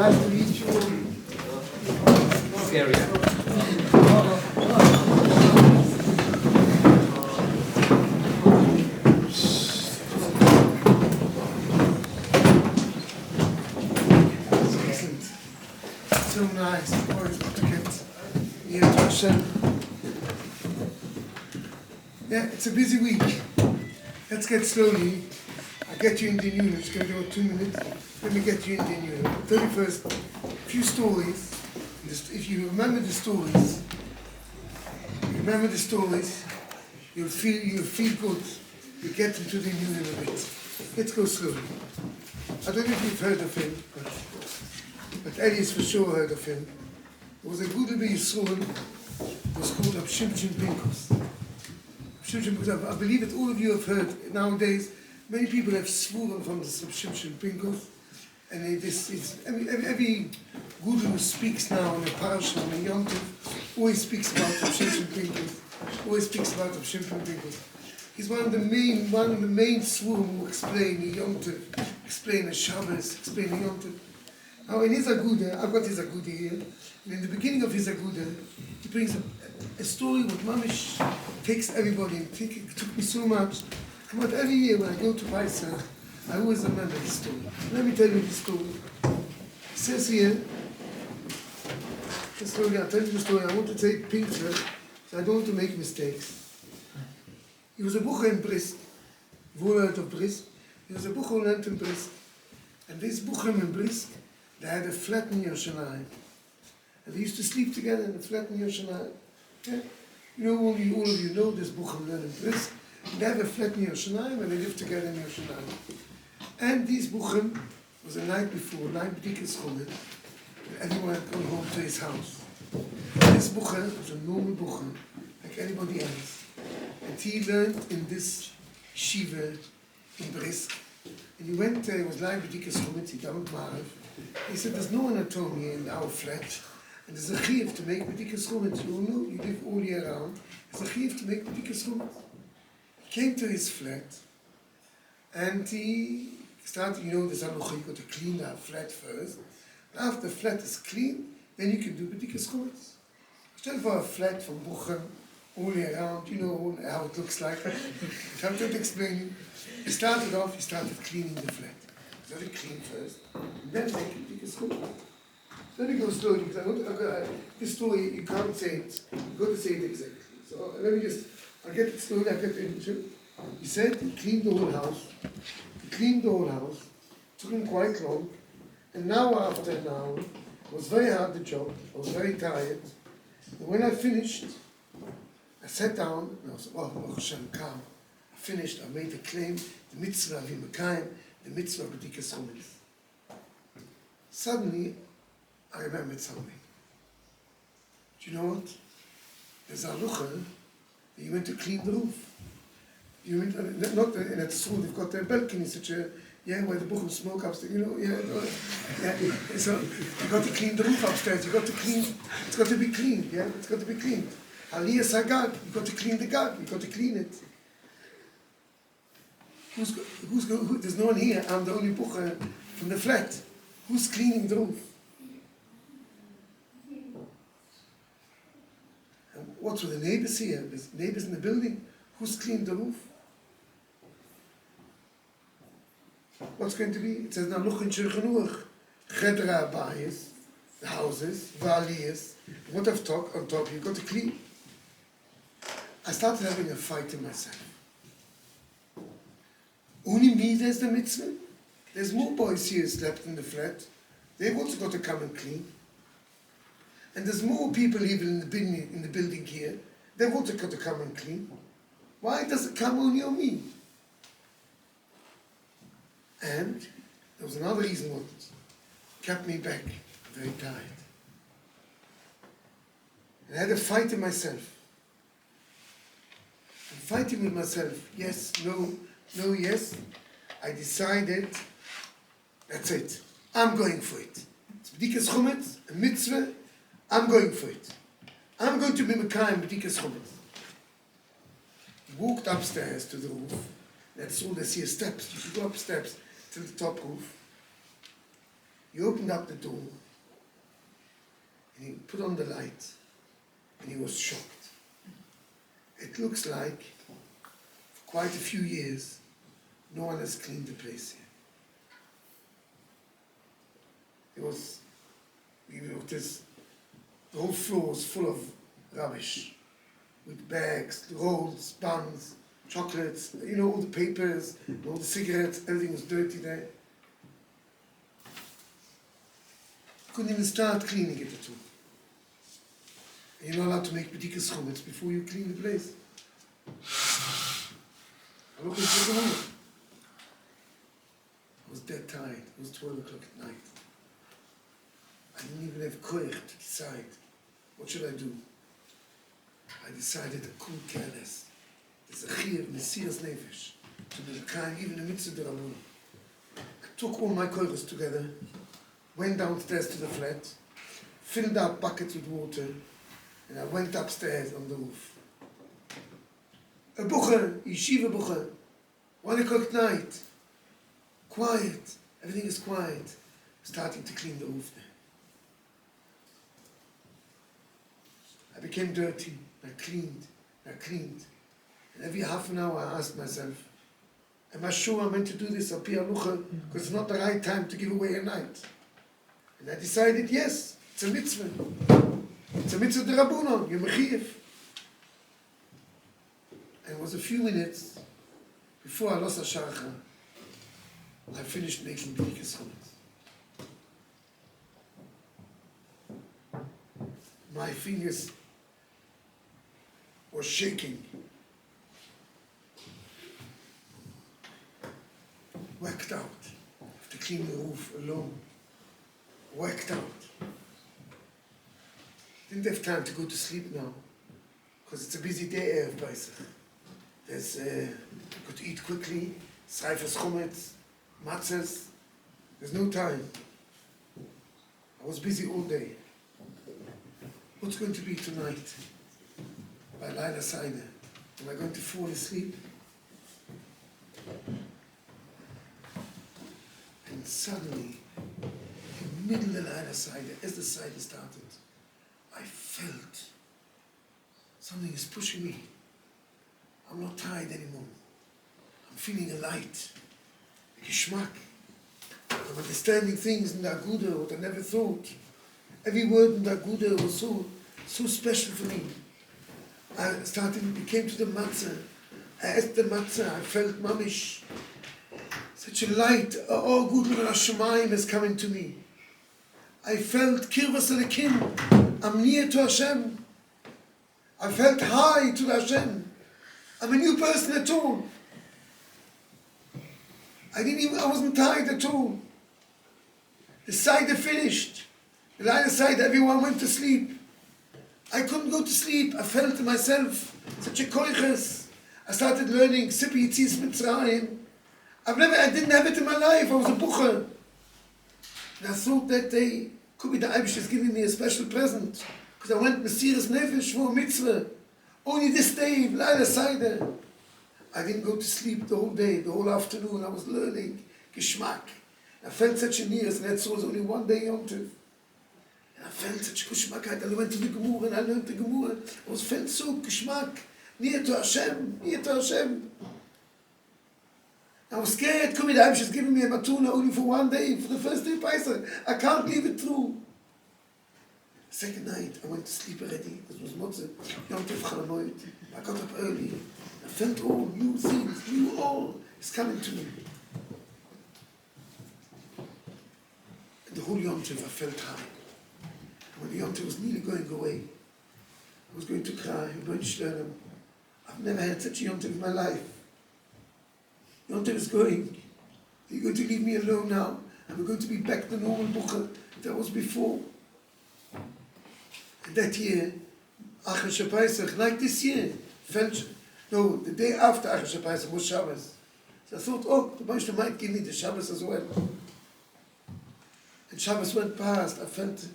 Nice to meet you. Scary. Excellent. So nice. Always good to get near to Hashem. Yeah, it's a busy week. Let's get slowly. I'll get you in the news. It's going to go 2 minutes. Let me get you in the news. 31st, a few stories. If you remember the stories, you'll feel good. You get into the news in a bit. Let's go slowly. I don't know if you've heard of him, but Elias for sure heard of him. There was a good little Yisroel. It was called Reb Shimshon Pincus. I believe that all of you have heard nowadays. Many people have sworn from this Reb Shimshon Pincus, and every guru who speaks now in the parasha and the Yom Tov always speaks about Reb Shimshon Pincus. He's one of the main svurim who explain the Yom Tov, explain the Shabbos, explain the Yom Tov. Now in his Aguda, I've got his Aguda here, and in the beginning of his Aguda, he brings a story what Mamish takes everybody. It took me so much. Come out every year when I go to Pesach, I always remember this story. Let me tell you the story. It says here, I'll tell you the story. I want to take picture, so I don't want to make mistakes. He was a bucher in Brisk, wohlhört of Brisk. He was a bucher who learned in Brisk. And this bucher in Brisk, they had a flat in Yerushalayim. And they used to sleep together in a flat in Yerushalayim. Yeah? You know, all of you know this bucher learned in Brisk. They have a flat in Yerushalayim and they live together in Yerushalayim. And this bucher was the night before, night b'dikas chomet, and everyone had gone home to his house. And this bucher was a normal bucher, like anybody else. And he learned in this shiva in Brisk. And he went there, it was night b'dikas chomet, he davened Ma'ariv. He said, there's no anatomy in our flat. And there's a chiyuv to make b'dikas chomet. You all know, you live all year round. There's a chiyuv to make b'dikas chomet. Came to his flat, and he started, there's halacha, you got to clean the flat first. After the flat is clean, then you can do b'dikas chomet. Instead for a flat from Buchem, all year round, you know how it looks like. I'm not explaining. He started cleaning the flat. He started clean first, and then make b'dikas chomet. Let me go slowly, because this story, you can't say it. You've got to say it exactly. So let me just, I'll get it slowly, I'll get into it. He said he cleaned the whole house. Took him quite long. And now after an hour, it was very hard the job. I was very tired. And when I finished, I sat down and I was, Baruch Hashem, calm. I finished, I made the claim, the mitzvah of Yimekayim, the mitzvah of b'dikas chomet. Suddenly, I remembered something. Do you know what? There's a halacha. You went to clean the roof. You went, not in a school, they've got their balcony, such a, where the buchum smoke upstairs, So you got to clean the roof upstairs, you got to clean, it's got to be cleaned, it's got to be cleaned. Aliyah Sagag, you got to clean the gag, you got to clean it. There's no one here, I'm the only bucher from the flat. Who's cleaning the roof? What's with the neighbors here? There's neighbors in the building. Who's cleaned the roof? What's going to be? It says now look in Shulchan Aruch. Chedra Abayis, the houses, Valiyas. What I've talked on top, you've got to clean. I started having a fight in myself. Only me, there's the mitzvah. There's more boys here slept in the flat. They've also got to come and clean. And there's more people living in the building here. They've also got to come and clean. Why does it come only on me? And there was another reason what kept me back. I'm very tired. And I had a fight in myself. I'm fighting with myself. Yes, no, yes. I decided, that's it. I'm going for it. It's b'dikas chomet, a mitzvah. I'm going for it. I'm going to be Mekayim b'dikas chomet. He walked upstairs to the roof. That's all, there's here steps. You should go up steps to the top roof. He opened up the door, and he put on the light, and he was shocked. It looks like, for quite a few years, no one has cleaned the place here. The whole floor was full of rubbish, with bags, rolls, buns, chocolates, all the papers, all the cigarettes, everything was dirty there. Couldn't even start cleaning it at all. And you're not allowed to make bedikas chometz before you clean the place. I was dead tired. It was 12 o'clock at night. I didn't even have koich to decide. What should I do? I decided I couldn't care less. There's a chiyuv, mesiras nefesh, to be kind, even in the midst of the Rabbuna. I took all my koiches together, went downstairs to the flat, filled up buckets with water, and I went upstairs on the roof. A bucher, yeshiva bucher, 1 o'clock at night, quiet, everything is quiet, starting to clean the roof there. I became dirty, I cleaned. And every half an hour I asked myself, am I sure I'm meant to do this al pi halucha? Because it's not the right time to give away a night. And I decided, yes, it's a mitzvah. It's a mitzvah de Rabbunon, you're mechiyev. And it was a few minutes before I lost a sharcha, I finished making bedikas chometz. My fingers were shaking. Whacked out. I have to clean the roof alone. Whacked out. Didn't have time to go to sleep now, because it's a busy day of Pesach. There's, got to eat quickly, sreifas chometz, matzahs. There's no time. I was busy all day. What's going to be tonight? By Laila Seder. Am I going to fall asleep? And suddenly, in the middle of Laila Seder, as the Seder started, I felt something is pushing me. I'm not tired anymore. I'm feeling a light, a geschmack. I'm understanding things in the Aguda, what I never thought. Every word in the Aguda was so special for me. I came to the matzah. I asked the matzah, I felt mamish. Such a light, oh, good Hashemayim is coming to me. I felt kirvas alekim. I'm near to Hashem. I felt high to Hashem. I'm a new person at all. I wasn't tired at all. The Seder finished. The Laila Seder, everyone went to sleep. I couldn't go to sleep. I felt to myself such a koiches. I started learning Sipi Yitzis Mitzrayim. I didn't have it in my life. I was a bucher. And I thought that day, could be the Eibush is giving me a special present. Because I went mesiras nefesh for a mitzvah. Only this day, Laila Seder. I didn't go to sleep the whole day, the whole afternoon. I was learning geschmack. I felt such a nearness, and that was only one day Yom Tov. And I felt such geschmack. I went to the Gemurah and I learned the Gemurah. I felt so geschmack, near to Hashem, near to Hashem. I was scared. Kumi the Eibush is giving me a matuna only for one day, for the first day of Pesach. I can't leave it through. The second night, I went to sleep already. It was Motzeh, Yom Tov Chalamoid. I got up early. I felt all new things, new all is coming to me. And the whole Yom Tov, I felt high. When the Yom Tov was nearly going away, I was going to cry. I've never had such a Yom Tov in my life. Yom Tov is going. You're going to leave me alone now, and we're going to be back to the normal bucher that was before. And that year, Achar Pesach, like this year, the day after Achar Pesach was Shabbos. So I thought, oh, the Moshe might give me the Shabbos as well. And Shabbos went past, I felt,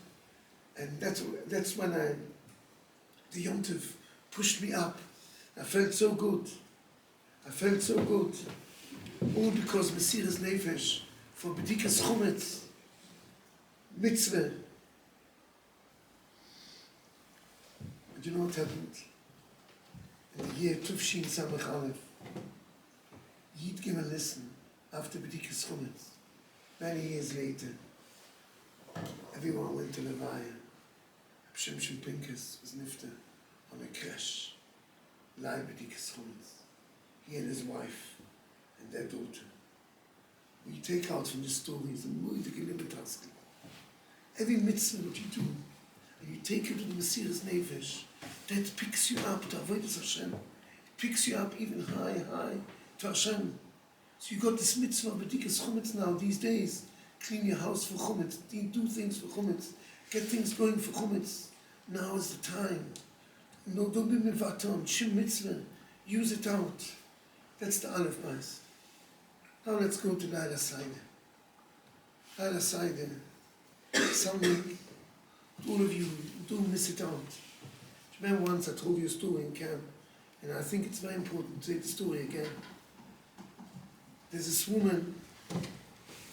and that's when the Yom Tov pushed me up. I felt so good. All because mesiras nefesh for bedikas chometz. mitzvah. And you know what happened? In the year Tufshin Samach Aleph, Yid came and listened after B'dikas Chumetz. Many years later, everyone went to Levaya. Shimshon Pinkas was nifter on a crash. Lai B'dikas Chumetz. He and his wife and their daughter. What you take out from this story is a moedige limitaske. Every mitzvah that you do, and you take it to the Mesiras Nefesh, that picks you up to Avodas Hashem. It picks you up even high to Hashem. So you got this mitzvah of B'dikas Chumetz now these days. Clean your house for Chumetz, do things for Chumetz, get things going for Chumetz. Now is the time. No, don't be mivaton, shim mitzvah, use it out. That's the Aleph Bais. Now let's go to Laila Saida. Laila Saida, something, all of you don't miss it out. Remember once I told you a story in camp, and I think it's very important to say the story again. There's this woman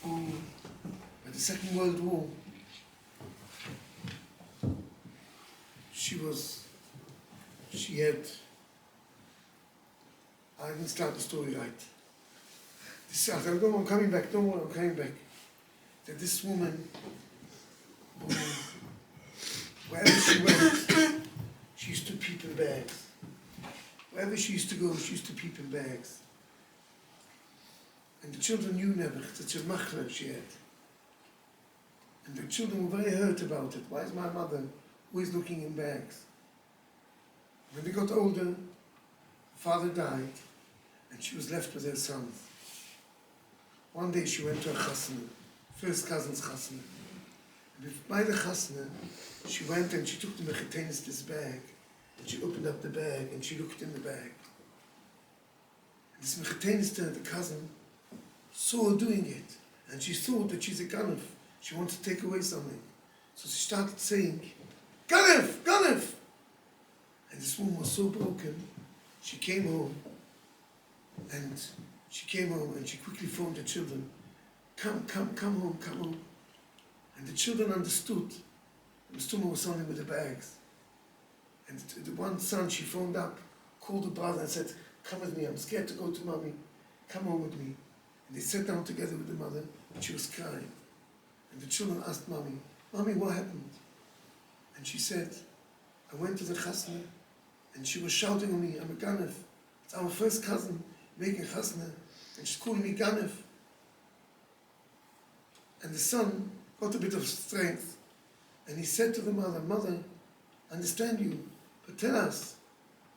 who, at the Second World War, she had, I didn't start the story right. I'm coming back, don't worry, I'm coming back. That this woman, who, wherever she went, she used to peep in bags. Wherever she used to go, she used to peep in bags. And the children knew never, such a machler she had. And the children were very hurt about it. Why is my mother always looking in bags? When they got older, father died, and she was left with her sons. One day she went to a chasna, first cousin's chasna. And by the chasna, she went and she took the mechetenis this bag, and she opened up the bag and she looked in the bag. And this mechetenis, the cousin, saw her doing it, and she thought that she's a ganef. She wanted to take away something. So she started saying, Ganef, Ganef! And this woman was so broken, she came home, and she quickly phoned the children, come home. And the children understood. The Mustuma was only with the bags. And the one son she phoned up, called the brother and said, come with me, I'm scared to go to mommy, come home with me. And they sat down together with the mother, and she was crying. And the children asked mommy, what happened? And she said, I went to the chasna, and she was shouting at me, I'm a ganef. It's our first cousin making chasna, and she's calling me ganef. And the son got a bit of strength, and he said to the mother, Mother, I understand you, but tell us,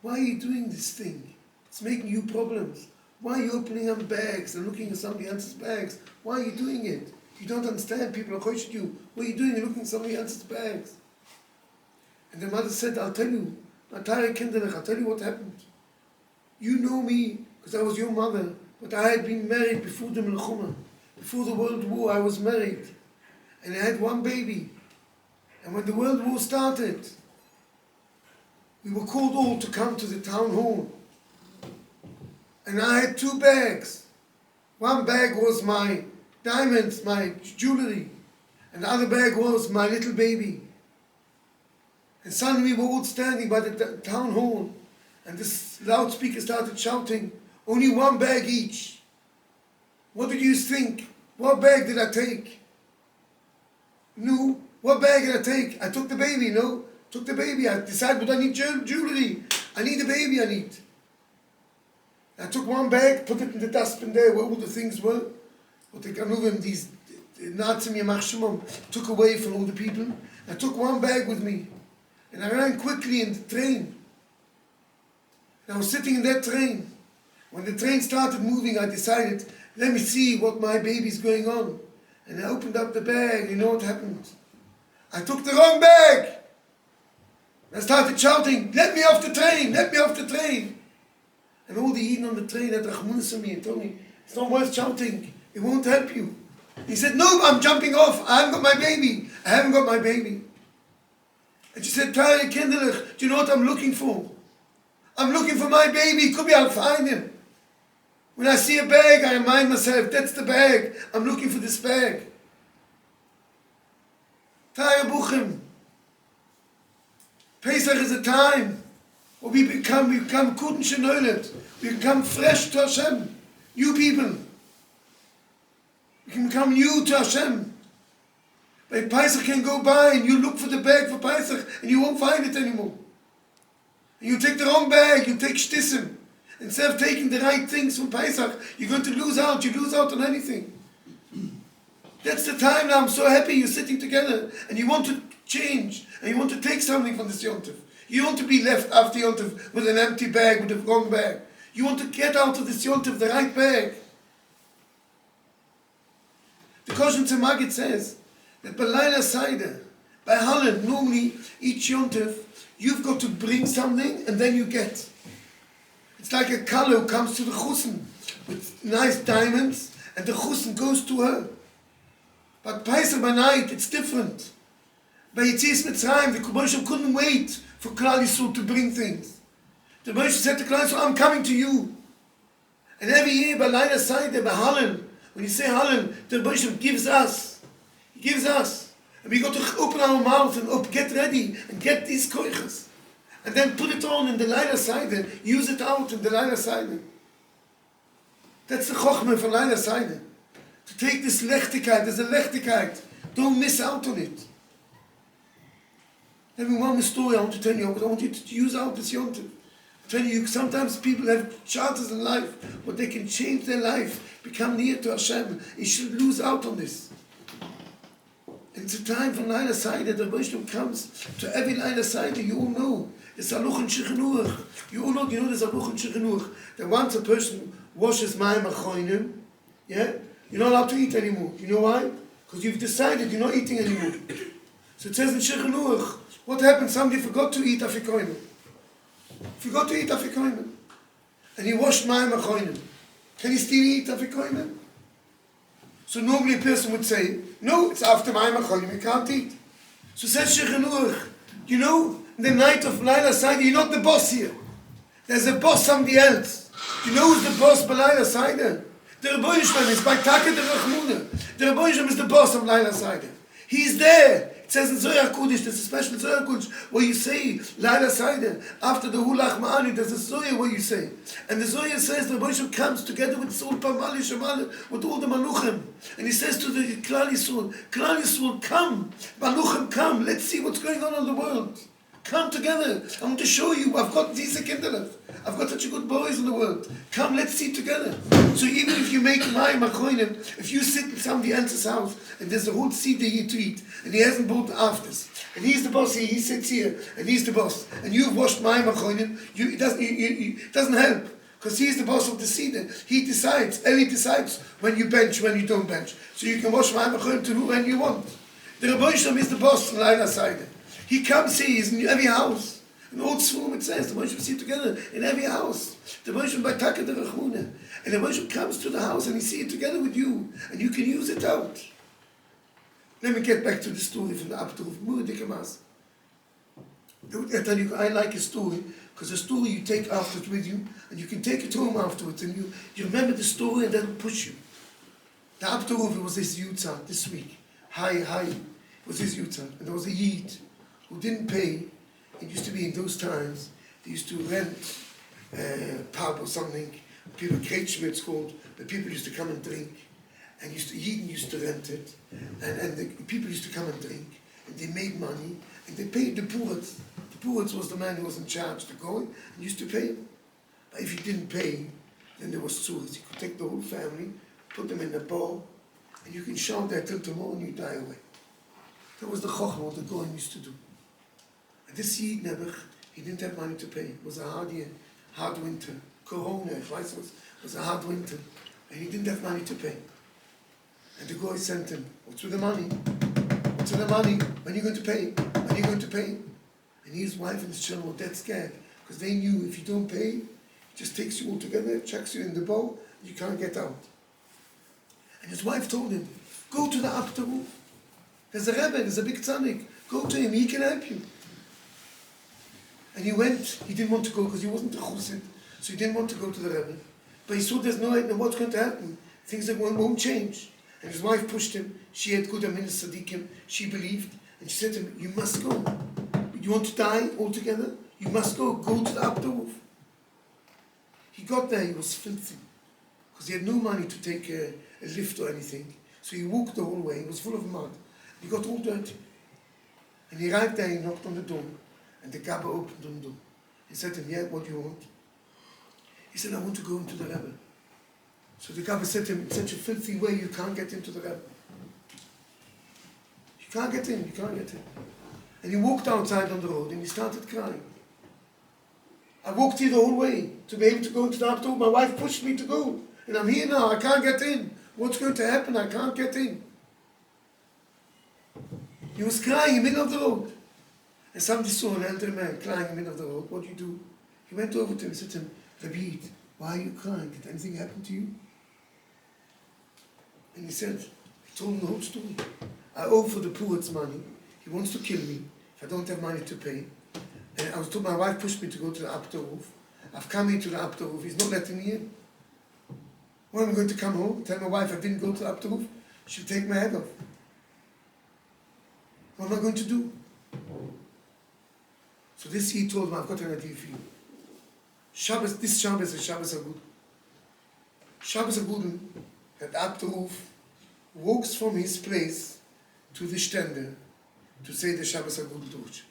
why are you doing this thing? It's making you problems. Why are you opening up bags and looking at somebody else's bags? Why are you doing it? You don't understand, people are questioning you. What are you doing? You're looking at somebody else's bags. And the mother said, I'll tell you, I'll tell you what happened. You know me, because I was your mother, but I had been married before the Milchuma. Before the World War, I was married. And I had one baby. And when the World War started, we were called all to come to the town hall. And I had 2 bags. One bag was my diamonds, my jewelry. And the other bag was my little baby. And suddenly we were all standing by the town hall. And this loudspeaker started shouting, only 1 bag each. What did you think? What bag did I take? No, what bag did I take? I took the baby, no? Took the baby. I decided, but I need jewelry. I need a baby, I need. I took 1 bag, put it in the dustbin there where all the things were. But the Ganuvim, these Nazim Yamach Shimon, took away from all the people. I took 1 bag with me. And I ran quickly in the train. And I was sitting in that train. When the train started moving, I decided, let me see what my baby's going on. And I opened up the bag, you know what happened? I took the wrong bag. I started shouting, let me off the train, let me off the train. And all the Yidden on the train had Rachmanis on me and told me, it's not worth shouting, it won't help you. He said, no, I'm jumping off, I haven't got my baby, I haven't got my baby. And she said, Tari Kinderlich, do you know what I'm looking for? I'm looking for my baby, could be I'll find him. When I see a bag, I remind myself, that's the bag, I'm looking for this bag. Taya Buchim. Pesach is a time where we become Kuden Shenoilet. We become fresh to Hashem. New people. We can become new to Hashem. But Pesach can go by and you look for the bag for Pesach and you won't find it anymore. And you take the wrong bag, you take shtissim. Instead of taking the right things from Pesach, you're going to lose out. You lose out on anything. That's the time now. I'm so happy you're sitting together and you want to change and you want to take something from this Yom Tov. You want to be left after Yom Tov with an empty bag, with the wrong bag. You want to get out of this Yom Tov the right bag. The Koshen Tzemagit says that by Laila Seder, by Halal, normally each Yom Tov, you've got to bring something and then you get. It's like a color who comes to the Chusen with nice diamonds and the Chusen goes to her. But Pesach by night, it's different. By Yetzias Mitzrayim, the Moshe couldn't wait for Klal Yisrael to bring things. The Moshe said to Klal Yisrael, I'm coming to you. And every year by Laila Seder, by Halal, when you say Halal, the Moshe gives us. He gives us. And we got to open our mouth and get ready and get these koiches. And then put it on in the Laila Seder, use it out in the Laila Seder. That's the Chochmah for Laila Seder. To take this lechtigkeit, there's a lechtigkeit. Don't miss out on it. Let me one more story I want to tell you. I want you to use out this Yom Tov. I tell you, sometimes people have chances in life where they can change their life, become near to Hashem. You should lose out on this. It's a time for Laila Seder. The Moshe comes to every Laila Seder. You all know. It's Aluch and Shechinuch. You all know, there's Aluch and Shechinuch. That once a person washes Mayim Achoinim, yeah, you're not allowed to eat anymore. You know why? Because you've decided you're not eating anymore. So it says in Shechinuch, what happened? Somebody forgot to eat Afikoinim. Forgot to eat Afikoinim. And he washed Mayim Achoinim. Can he still eat Afikoinim? So normally a person would say, no, it's after Mayim Achoinim, you can't eat. So says Shechinuch, you know, the night of Laila Seder, you're not the boss here. There's a boss, somebody else. You know who's the boss by Laila Seder? The Rebbe Avrohom is by Taka the Rachmuna. The Rebbe Avrohom is the boss of Laila Seder. He's there. It says in Zohar Kodesh, there's a special Zohar Kodesh where you say Laila Seder. After the Hulach Ma'ani, there's a Zohar where you say. And the Zohar says the Rebbe Avrohom comes together with Sul Pamali Shemale, with all the Maluchim. And he says to the Klal Yisrael, come, Maluchim, come, let's see what's going on in the world. Come together. I want to show you. I've got these kinderlef. I've got such good boys in the world. Come, let's see together. So even if you make Mayim Achoinim, if you sit in somebody else's house and there's a whole seed here to eat, and he hasn't bought the afters, and he's the boss here, he sits here, and he's the boss, and you've washed Mayim Achoinim, it doesn't help. Because he's the boss of the Seder. He decides. Eli decides when you bench, when you don't bench. So you can wash Mayim Achoinim to who when you want. The Rebbe Avrohom is the boss in Laila Seder. He comes here, he's in every house. In old Sforim it says, the Moshe sit together in every house. The Moshe by Taka the Rachmuna. And the Moshe comes to the house and he sees it together with you. And you can use it out. Let me get back to the story from the Abduruf. Muradikamas. I tell you, I like a story, because a story you take afterwards with you, and you can take it home afterwards, and you remember the story and that'll push you. The Abduruf was this Yutzah this week. Hi, was this Yutzah. And there was a Yid who didn't pay. It used to be in those times, they used to rent a pub or something, people, Kretschmer it's called, but people used to come and drink, and Yidden used to rent it, and the people used to come and drink, and they made money, and they paid the Puritz. The Puritz was the man who was in charge to go, and used to pay him. But if he didn't pay, then there was Tzuras. He could take the whole family, put them in a bar, and you can shout there till tomorrow and you die away. That was the Chochmah, what the Goyim used to do. And this Yid Nebuch, he didn't have money to pay. It was a hard year, hard winter. Corona, it was a hard winter. And he didn't have money to pay. And the Goy sent him, what's with the money? What's with the money? When are you going to pay? When are you going to pay? And his wife and his children were dead scared. Because they knew if you don't pay, he just takes you all together, chucks you in the bowl, you can't get out. And his wife told him, go to the Abduruf. There's a Rebbe, there's a big tzaddik. Go to him, he can help you. And he went, he didn't want to go because he wasn't a chassid, so he didn't want to go to the Rebbe. But he saw there's no idea what's going to happen. Things that won't change. And his wife pushed him. She had good Aminas Tzaddikim. She believed. And she said to him, you must go. You want to die altogether? You must go to the upper roof. He got there, he was filthy. Because he had no money to take a lift or anything. So he walked the whole way, he was full of mud. He got all dirty. And he arrived there, he knocked on the door. And the Gabba opened the door. He said to him, yeah, what do you want? He said, I want to go into the Rebbe. So the Gabba said to him, in such a filthy way, you can't get into the Rebbe. You can't get in. And he walked outside on the road and he started crying. I walked here the whole way to be able to go into the Abdul. My wife pushed me to go. And I'm here now, I can't get in. What's going to happen? I can't get in. He was crying in the middle of the road. And somebody saw an elderly man crying in the middle of the road. What do you do? He went over to him and said to him, Rabbi, why are you crying? Did anything happen to you? And he said, I told him the whole story. I owe for the poor's money. He wants to kill me if I don't have money to pay. And I was told, my wife pushed me to go to the upper roof. I've come into the upper roof. He's not letting me in. When am I going to come home, tell my wife I didn't go to the upper roof? She'll take my head off. What am I going to do? So this he told him, I've got an idea for you. Shabbos, this Shabbos is Shabbos Agud. Shabbos Agud at the upper roof walks from his place to the stender to say the Shabbos Agud Dush.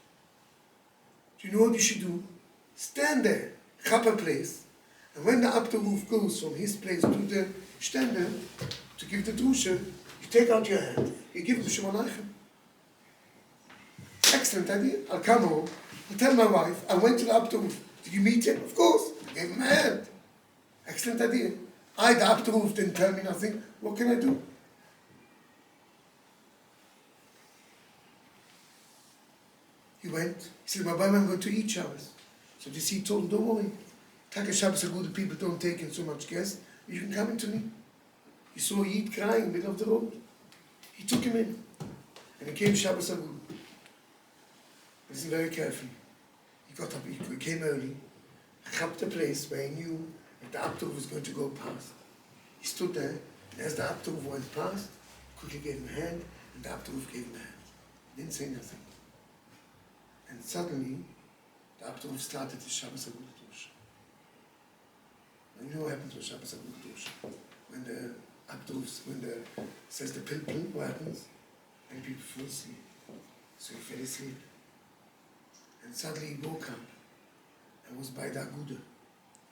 Do you know what you should do? Stand there, Chappa place, and when the upper roof goes from his place to the stender to give the Dusha, you take out your hand, you give the Shema Aleichem. Excellent idea. I'll come home, I'll tell my wife, I went to the upper roof. Did you meet him? Of course. I gave him a hand. Excellent idea. The upper roof didn't tell me nothing. What can I do? He went. He said, Rabbi, I'm going to eat Shabbos. So this he told him, don't worry. Take a Shabbos Agud, the people don't take in so much guests. You can come into me. He saw Yid crying in the middle of the road. He took him in. And he came Shabbos Agud. Listen very carefully. He got up, he came early, capped the place where he knew that the Abdul was going to go past. He stood there, and as the Abdul went past, quickly gave him a hand, and the Abdul gave him a hand. He didn't say nothing. And suddenly, the Abdul started the Shabbos Agud Dush. And you know what happens with Shabbos Agud Dush? When the Abdul, says the pilpul, what happens? And people fall asleep. So he fell asleep. And suddenly he woke up and was by the Aguda.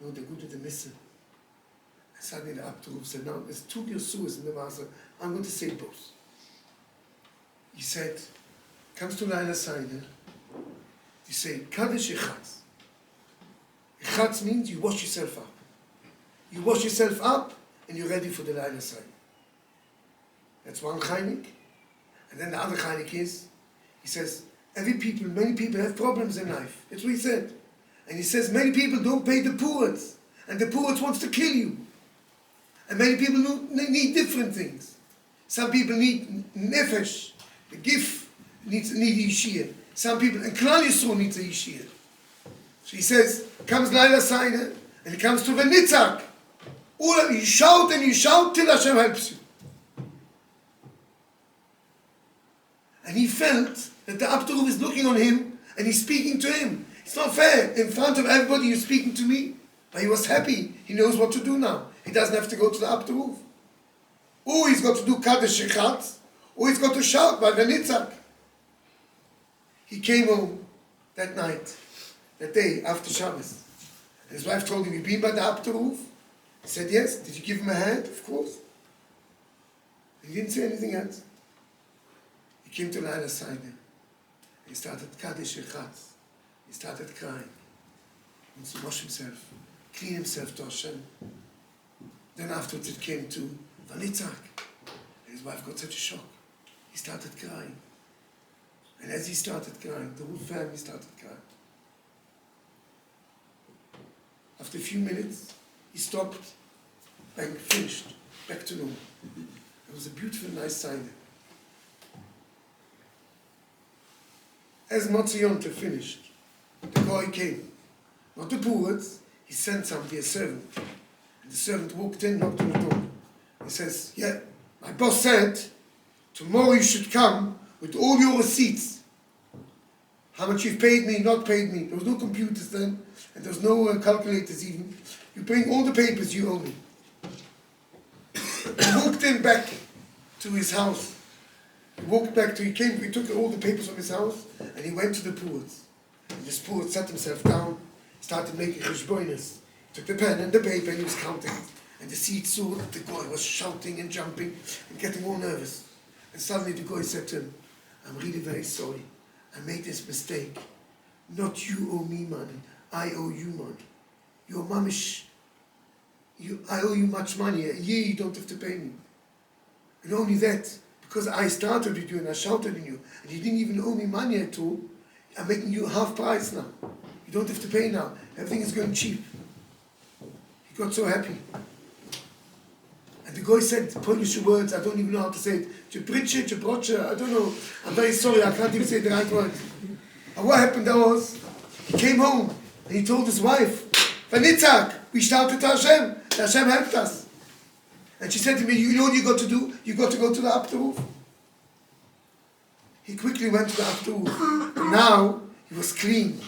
No, the Aguda, the Missa. And suddenly the Abdul said, now there's two Yosuas in the Master. I'm going to say both. He said, comes to Laila Seder, you say, Kaddish Echatz. Echatz means you wash yourself up. You wash yourself up and you're ready for the Laila Seder. That's one chaynik. And then the other chaynik is, he says, many people have problems in life. That's what he said. And he says, many people don't pay the poorets. And the poorets wants to kill you. And many people need different things. Some people need nefesh. The gift need yishir. Some people, and Klal Yisrael needs a yishir. So he says, comes Laila Seder, and it comes to the Nitzak. You shout and you shout till Hashem helps you. And he felt that the Abdul is looking on him and he's speaking to him. It's not fair. In front of everybody you're speaking to me. But he was happy. He knows what to do now. He doesn't have to go to the Abdul. Or he's got to do Kaddish Shechatz, or he's got to shout by the Nitzak. He came home that night, that day after Shabbos. And his wife told him, you've been by the Abdul? He said, yes. Did you give him a hand? Of course. He didn't say anything else. He came to Laila Seder. He started Kaddish Echatz. He started crying. He wants to wash himself, clean himself to Hashem. Then afterwards it came to Vanitzak. And his wife got such a shock. He started crying. And as he started crying, the whole family started crying. After a few minutes, he stopped, and finished, back to normal. It was a beautiful, nice sign. As Motziyonte finished, the guy came. Not the poets, he sent somebody, a servant. And the servant walked in, knocked on the door. He says, yeah, my boss said, tomorrow you should come with all your receipts. How much you've paid me, not paid me. There was no computers then, and there was no calculators even. You bring all the papers you owe me. He walked in back to his house. He took all the papers from his house, and he went to the pools. And this pool sat himself down, started making cheshbonos. Took the pen and the paper, and he was counting. And the seed saw that the guy was shouting and jumping and getting all nervous. And suddenly the guy said to him, I'm really very sorry. I made this mistake. Not you owe me money. I owe you money. Your mamish, I owe you much money. A year you don't have to pay me. And only that, because I started with you and I shouted at you, and you didn't even owe me money at all, I'm making you half price now. You don't have to pay now. Everything is going cheap. He got so happy. And the guy said Polish words, I don't even know how to say it. Jebriche, Jebroche, I don't know. I'm very sorry, I can't even say the right words. And what happened was, he came home and he told his wife, Vanitzak, we shouted to Hashem. Hashem helped us. And she said to me, you know what you got to do? You got to go to the upper roof. He quickly went to the upper roof. Now, he was clean.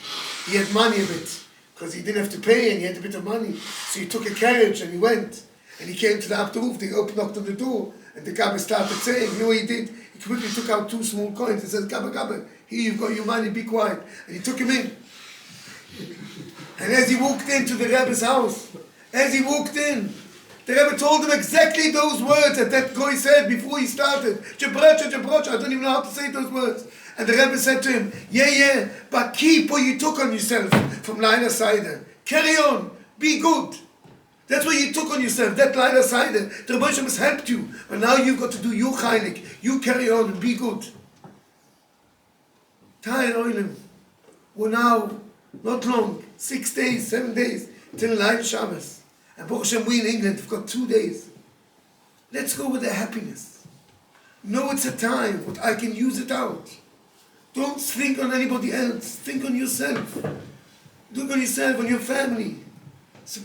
He had money a bit, because he didn't have to pay and he had a bit of money. So he took a carriage and he went. And he came to the upper roof, they knocked on the door, and the Gabba started saying, you know what he did? He quickly took out 2 small coins and said, Gabba, here you've got your money, be quiet. And he took him in. And as he walked into the Rebbe's house, the Rebbe told him exactly those words that guy said before he started. Jebrocha, I don't even know how to say those words. And the Rebbe said to him, yeah, but keep what you took on yourself from Laila Seider. Carry on, be good. That's what you took on yourself, that Laila Seider. The Rebbe has helped you, but now you've got to do your chaylik. You carry on and be good. Ta'ir Oilim. Well now, not long, 6 days, 7 days, till Laila Shabbos. And Baruch Hashem, we in England have got 2 days. Let's go with the happiness. Know it's a time, but I can use it out. Don't think on anybody else. Think on yourself. Look on yourself, on your family. So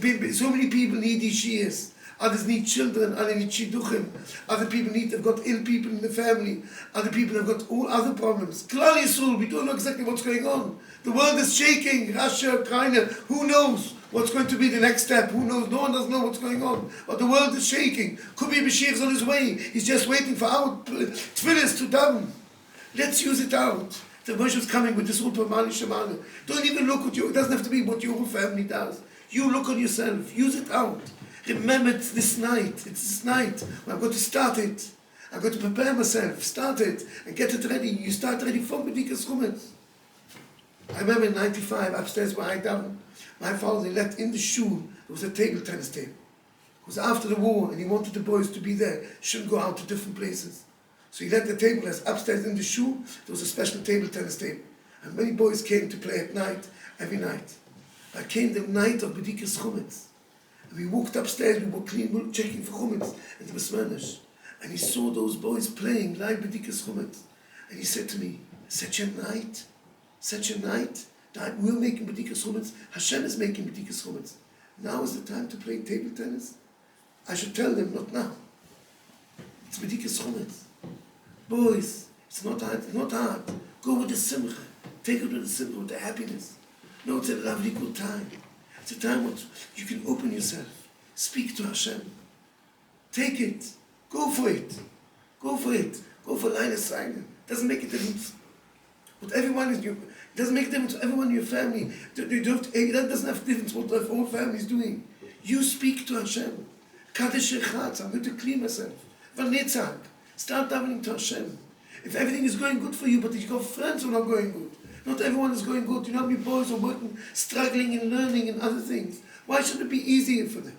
many people need yeshiyas. Others need children, others need shidduchim. Other people have got ill people in the family. Other people have got all other problems. Klal Yisrael, we don't know exactly what's going on. The world is shaking. Russia, Ukraine, who knows what's going to be the next step? Who knows? No one doesn't know what's going on. But the world is shaking. Could be Mashiach's on his way. He's just waiting for our tefillahs to daven. Let's use it out. The Moshe is coming with this Ulpamani Shemana. Don't even look at you. It doesn't have to be what your family does. You look on yourself. Use it out. Remember it's this night. It's this night when I'm going to start it. I'm going to prepare myself. Start it and get it ready. You start ready for B'dikas Chumetz. I remember in 95, upstairs where I daven, my father let in the shul, there was a table tennis table. It was after the war and he wanted the boys to be there. Shouldn't go out to different places. So he let the table as upstairs in the shul, there was a special table tennis table. And many boys came to play at night, every night. I came the night of B'dikas Chumetz. And we walked upstairs, we were clean, checking for Chumetz and the Besmanish. And he saw those boys playing like B'dikas Chumetz. And he said to me, such a night, that we're making B'dikas Chumetz, Hashem is making B'dikas Chumetz. Now is the time to play table tennis? I should tell them, not now. It's B'dikas Chumetz. Boys, it's not hard. Go with the simcha. Take it with the simcha, with the happiness. No, it's a lovely good time. It's a time when you can open yourself. Speak to Hashem. Take it. Go for it. Go for Laila Seider. Doesn't make a difference. But everyone is it doesn't make a difference to everyone in your family. That doesn't have a difference what the whole family is doing. You speak to Hashem. Kadesh Echatz, I'm going to clean myself. Vanitzak. Start davening to Hashem. If everything is going good for you, but you've got friends who are not going good. Not everyone is going good. You know how many boys are working, struggling and learning and other things. Why should it be easier for them?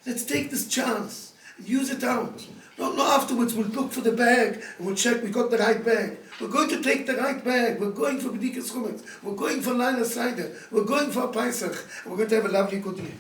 Let's take this chance and use it out. Not afterwards we'll look for the bag and we'll check we got the right bag. We're going to take the right bag. We're going for B'dikas Chumetz. We're going for Laila Seider. We're going for Pesach. And we're going to have a lovely good year.